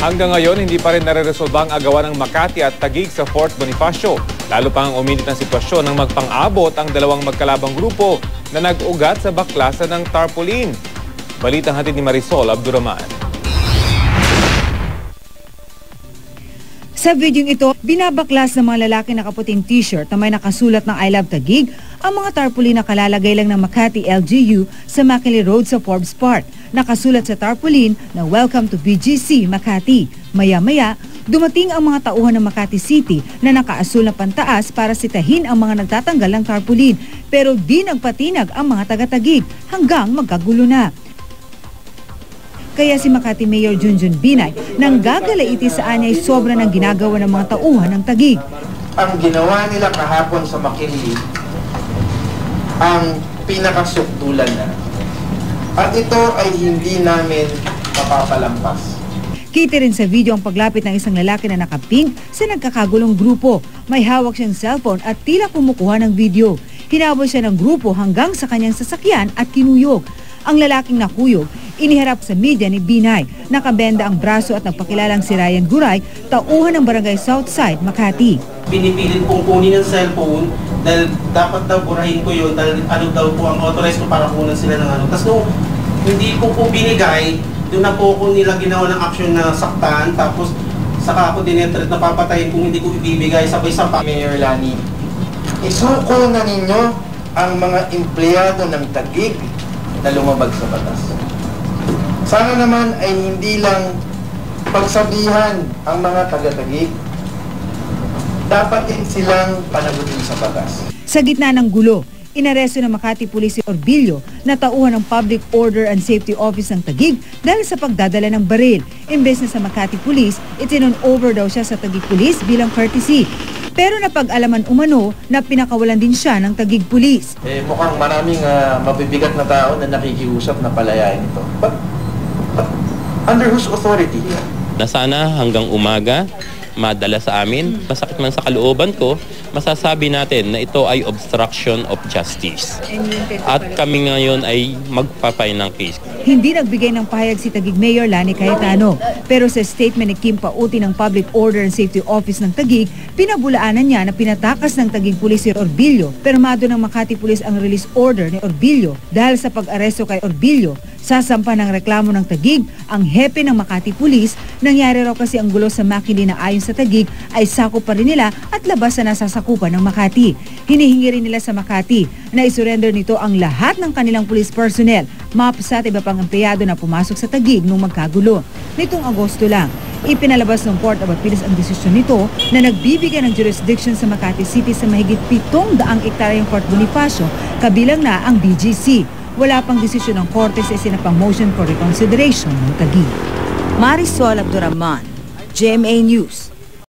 Hanggang ngayon, hindi pa rin nare-resolba ang agawan ng Makati at Taguig sa Fort Bonifacio. Lalo pang uminit ang sitwasyon nang magpang-abot ang dalawang magkalabang grupo na nag-ugat sa baklasan ng tarpaulin. Balitang hatid ni Marisol Abduraman. Sa videong ito, binabaklas ng mga lalaki na kaputing t-shirt na may nakasulat ng I Love Taguig ang mga tarpaulin na kalalagay lang ng Makati LGU sa Makili Road sa Forbes Park. Nakasulat sa tarpaulin na Welcome to BGC Makati. Maya-maya, dumating ang mga tauhan ng Makati City na nakaasul na pantaas para sitahin ang mga nagtatanggal ng tarpaulin. Pero di nagpatinag ang mga taga-Taguig hanggang magkagulo na. Kaya si Makati Mayor Junjun Binay nang gagalaiti sa anyay sobra ng ginagawa ng mga tauhan ng Taguig. Ang ginawa nila kahapon sa Makili ang pinakasukdulan na. At ito ay hindi namin mapapalampas. Kita rin sa video ang paglapit ng isang lalaki na nakapink sa nagkakagulong grupo. May hawak siyang cellphone at tila kumukuha ng video. Hinabol siya ng grupo hanggang sa kanyang sasakyan at kinuyog. Ang lalaking nakuyog, iniharap sa media ni Binay. Nakabenda ang braso at nagpakilalang si Ryan Guray, tauhan ng Barangay Southside, Makati. Pinipilit kong kunin ang cellphone dahil dapat daw burahin ko yun dahil ano daw po ang authorized ko para kunan sila ng ano. Tapos nung hindi ko po binigay, doon na po ko nila ginawa ng action na saktan. Tapos saka ako dinetret na papatayin kung hindi ko ibibigay sabay-sabay. Mayor Lani, isuko na ninyo ang mga empleyado ng Taguig na lumabag sa batas. Sana naman ay hindi lang pagsabihan ang mga taga-Taguig, dapat din silang panagutin sa batas. Sa gitna ng gulo, inaresto ng Makati Police si Orbilio na tauhan ng Public Order and Safety Office ng Taguig dahil sa pagdadala ng baril. Imbes na sa Makati Police, itinon over daw siya sa Taguig Police bilang courtesy. Pero napag-alaman umano na pinakawalan din siya ng Taguig Police. Mukhang maraming mabibigat na tao na nakikiusap na palayain ito. But under whose authority? Na sana hanggang umaga madala sa amin. Masakit man sa kalooban ko, masasabi natin na ito ay obstruction of justice. At kami ngayon ay magpapay ng case. Hindi nagbigay ng pahayag si Taguig Mayor Lani Cayetano. Pero sa statement ni Kim Pauti ng Public Order and Safety Office ng Taguig, pinabulaanan niya na pinatakas ng Taguig Police si Orbilio. Permado ng Makati Police ang release order ni Orbilio. Dahil sa pag-aresto kay Orbilio, sasampa ng reklamo ng Taguig ang hepe ng Makati Police. Nangyari raw kasi ang gulo sa Makili na ayon sa Taguig ay sakop pa rin nila at labas na nasasakupan ng Makati. Hinihingi rin nila sa Makati na isurrender nito ang lahat ng kanilang police personnel, MAPS at iba pang empleyado na pumasok sa Taguig nung magkagulo. Nitong Agosto lang, ipinalabas ng Court of Appeals ang desisyon nito na nagbibigay ng jurisdiction sa Makati City sa mahigit 700 ektaryang Fort Bonifacio, kabilang na ang BGC. Wala pang desisyon ng Korte sa isinapang motion for reconsideration ng Taguig. Marisol Abduraman, GMA News.